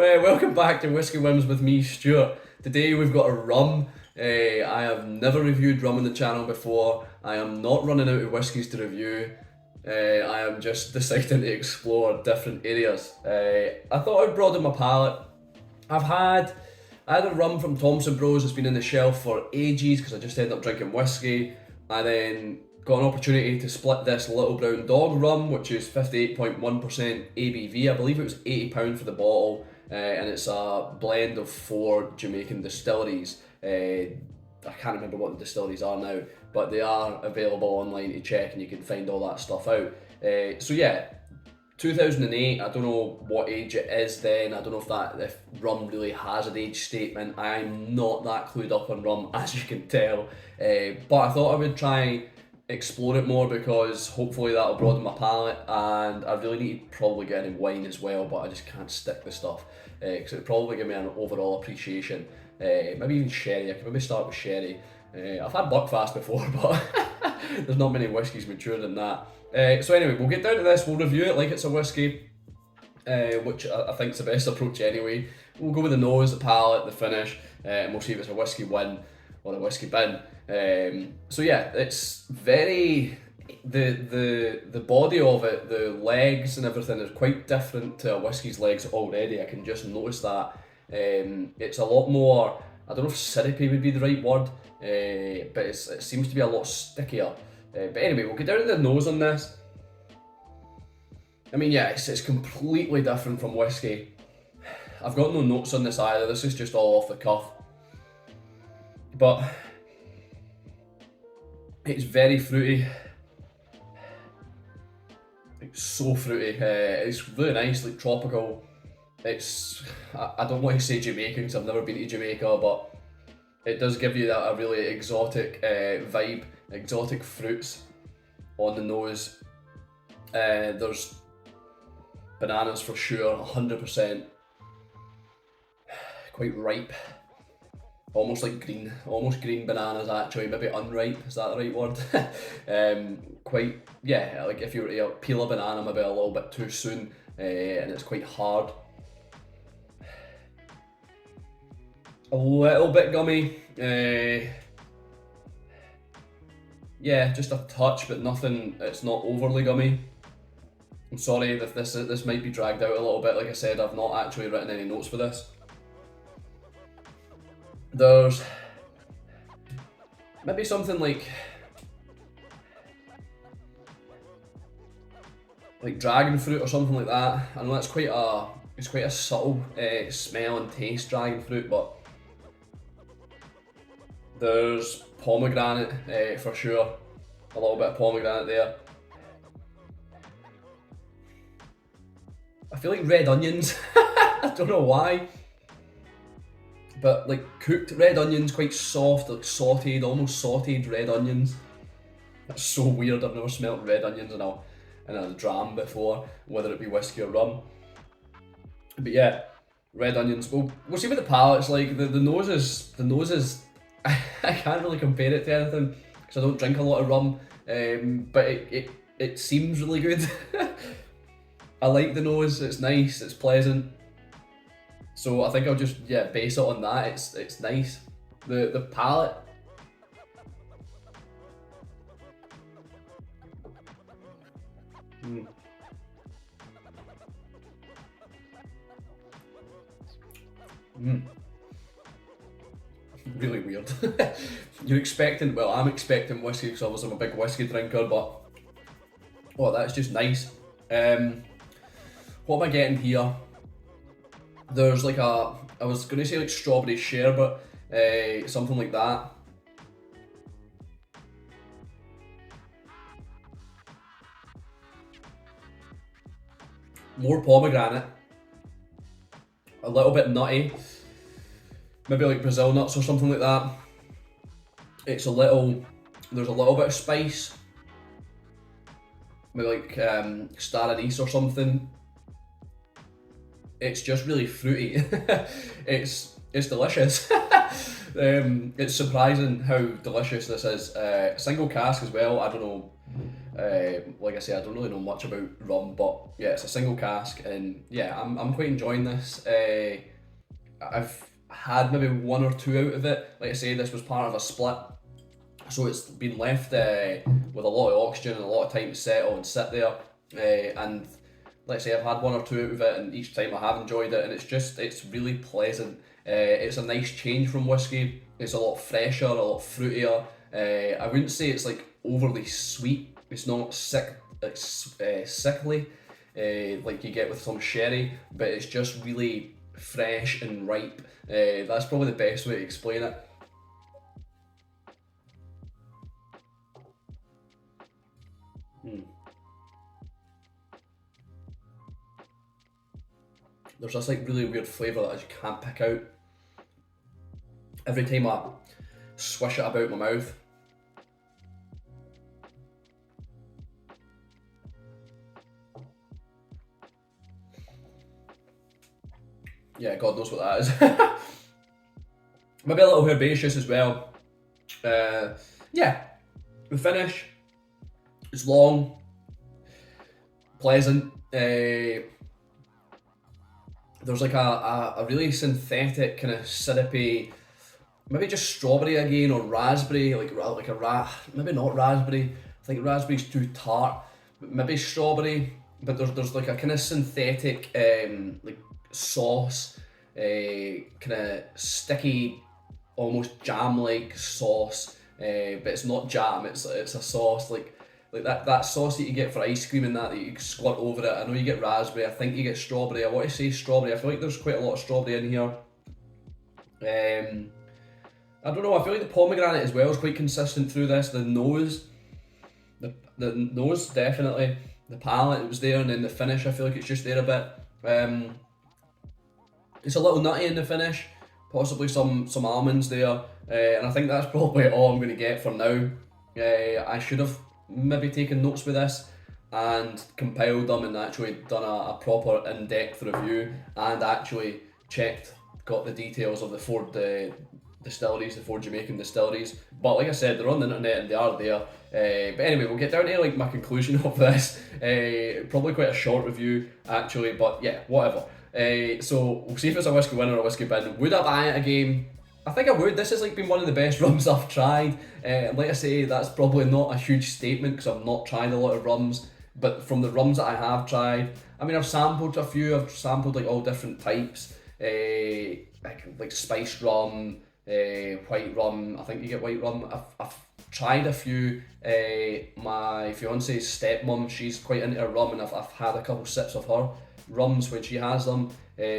Well, welcome back to Whisky Whims with me, Stuart. Today we've got a rum. I have never reviewed rum on the channel before. I am not running out of whiskies to review. I am just deciding to explore different areas. I thought I'd broaden my palate. I had a rum from Thompson Bros that's been in the shelf for ages because I just ended up drinking whiskey. I then got an opportunity to split this Little Brown Dog rum, which is 58.1% ABV. I believe it was £80 for the bottle, and it's a blend of 4 Jamaican distilleries. I can't remember what the distilleries are now, but they are available online to check and you can find all that stuff out. So yeah, 2008, I don't know what age it is then. I don't know if rum really has an age statement. I'm not that clued up on rum, as you can tell, but I thought I would try explore it more because hopefully that'll broaden my palate, and I really need to probably get into wine as well, but I just can't stick the stuff because it'll probably give me an overall appreciation. Maybe even sherry. I could maybe start with sherry. I've had Buckfast before, but there's not many whiskies mature than that. So anyway, we'll get down to this. We'll review it like it's a whiskey, which I think is the best approach anyway. We'll go with the nose, the palate, the finish, and we'll see if it's a whiskey win or a whiskey bin. So yeah, it's very the body of it, the legs and everything is quite different to a whiskey's legs already. I can just notice that. It's a lot more, I don't know if syrupy would be the right word, but it seems to be a lot stickier. But anyway, we'll get down to the nose on this. I mean, yeah, it's completely different from whiskey. I've got no notes on this either, this is just all off the cuff. But it's very fruity. It's so fruity. It's really nice, like tropical. I don't want to say Jamaican because I've never been to Jamaica, but it does give you that a really exotic vibe, exotic fruits on the nose. There's bananas for sure, 100%. Quite ripe. Almost like almost green bananas actually, maybe unripe, is that the right word? Quite, yeah, like if you were to peel a banana maybe a little bit too soon, and it's quite hard. A little bit gummy, yeah, just a touch, but nothing, it's not overly gummy. I'm sorry if this might be dragged out a little bit, like I said, I've not actually written any notes for this. There's maybe something like dragon fruit or something like that. I know that's quite a subtle smell and taste, dragon fruit, but there's pomegranate for sure. A little bit of pomegranate there. I feel like red onions. I don't know why. But like cooked red onions, quite soft, like sauteed, almost sauteed red onions. That's so weird, I've never smelt red onions in a dram before, whether it be whiskey or rum. But yeah, red onions. We'll see what the palate's like. The nose is I can't really compare it to anything because I don't drink a lot of rum, but it seems really good. I like the nose, it's nice, it's pleasant. So I think I'll just base it on that. It's nice. The palate. Really weird. You're expecting, well, I'm expecting whiskey because obviously I'm a big whiskey drinker, but oh, that's just nice. What am I getting here? There's like I was going to say like strawberry sherbet, something like that. More pomegranate. A little bit nutty. Maybe like Brazil nuts or something like that. There's a little bit of spice. Maybe like star anise or something. It's just really fruity. It's delicious. It's surprising how delicious this is. Single cask as well. I don't know Like I say, I don't really know much about rum, but yeah, it's a single cask, and yeah, I'm quite enjoying this. I've had maybe one or two out of it. Like I say, this was part of a split, so it's been left with a lot of oxygen and a lot of time to settle and sit there. And like I say, I've had one or two out of it, and each time I have enjoyed it, and it's really pleasant. It's a nice change from whiskey. It's a lot fresher, a lot fruitier. I wouldn't say it's like overly sweet. It's not sickly, like you get with some sherry, but it's just really fresh and ripe. That's probably the best way to explain it. There's this like really weird flavour that I just can't pick out. Every time I swish it about my mouth, yeah, God knows what that is. Maybe a little herbaceous as well. Yeah, the finish, it's long, pleasant. There's like a really synthetic kind of syrupy, maybe just strawberry again, or raspberry, maybe not raspberry. I think raspberry's too tart, but maybe strawberry. But there's like a kind of synthetic like sauce, kind of sticky, almost jam-like sauce. But it's not jam. It's a sauce like that sauce that you get for ice cream and that you squirt over it. I know you get raspberry, I think you get strawberry. I want to say strawberry. I feel like there's quite a lot of strawberry in here. I don't know, I feel like the pomegranate as well is quite consistent through this. The nose definitely. The palate, it was there, and then the finish, I feel like it's just there a bit. It's a little nutty in the finish, possibly some almonds there, and I think that's probably all I'm going to get for now. I should have maybe taken notes with this and compiled them and actually done a proper in-depth review and actually got the details of the four distilleries, the four Jamaican distilleries. But like I said, they're on the internet and they are there. But anyway, we'll get down to like my conclusion of this. Probably quite a short review actually, but yeah, whatever. So we'll see if it's a whiskey win or a whiskey bin. Would I buy it again? I think I would. This has like been one of the best rums I've tried. Like I say, that's probably not a huge statement because I've not tried a lot of rums. But from the rums that I have tried, I mean, I've sampled a few. I've sampled like all different types, like spiced rum, white rum. I think you get white rum. I've tried a few. My fiance's stepmom, she's quite into rum, and I've had a couple sips of her rums when she has them.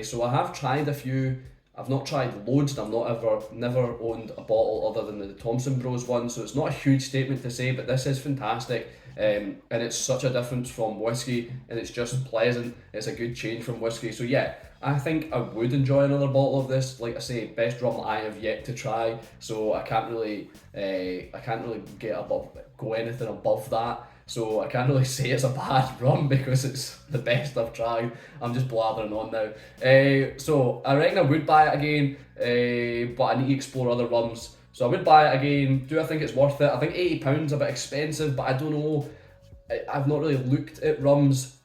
So I have tried a few. I've not tried loads, and I've never owned a bottle other than the Thompson Bros one, so it's not a huge statement to say, but this is fantastic, and it's such a difference from whiskey, and it's just pleasant. It's a good change from whiskey, so yeah, I think I would enjoy another bottle of this. Like I say, best rum that I have yet to try, so I can't really go anything above that. So I can't really say it's a bad rum because it's the best I've tried. I'm just blathering on now. So I reckon I would buy it again, but I need to explore other rums. So I would buy it again. Do I think it's worth it? I think £80 is a bit expensive, but I don't know. I've not really looked at rums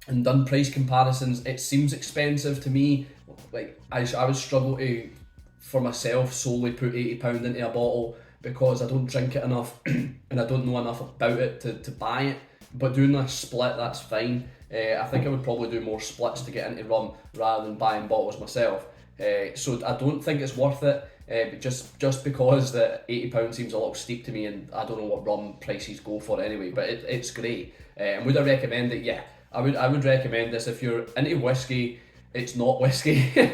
and done price comparisons. It seems expensive to me. Like I would struggle to, for myself, solely put £80 into a bottle, because I don't drink it enough and I don't know enough about it to buy it. But doing a split, that's fine. I think I would probably do more splits to get into rum rather than buying bottles myself. So I don't think it's worth it, but just because the £80 seems a little steep to me, and I don't know what rum prices go for anyway, but it's great. And would I recommend it? Yeah, I would recommend this. If you're into whiskey, it's not whiskey,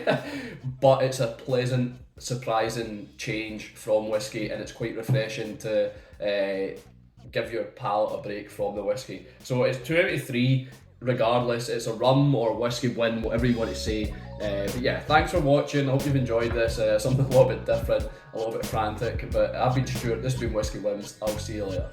but it's a pleasant, surprising change from whiskey, and it's quite refreshing to give your palate a break from the whiskey. So it's 2 out of 3 regardless. It's a rum or a whiskey win, whatever you want to say. But yeah, thanks for watching. I hope you've enjoyed this. Something a little bit different, a little bit frantic, but I've been Stuart, this has been Whisky Wins. I'll see you later.